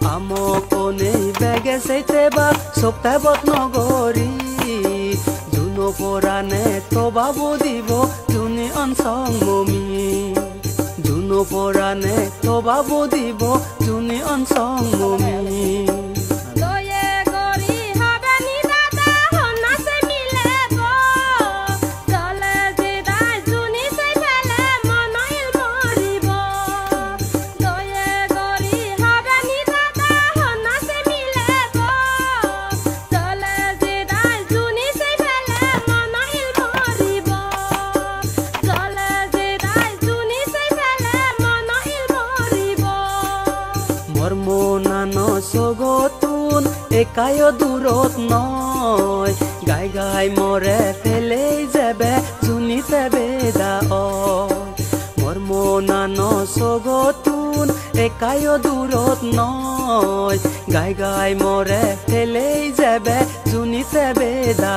আমকনে বেগে চাইতেবা সপ্তাহত নগরী জুন পরানে তবাবো দিব জুনি অনসং মমি জুন পরানে তবাবো দিব জুনি অনসং মমি মর্মনানো সগতুন একায় দূরত নয় গাই গাই মরে ফেলে যাবে জুনিতে বেদা মর্মনানো সগতুন একায় দূরত নয় গাই গাই মরে ফেলে যাবে জুনিতে বেদা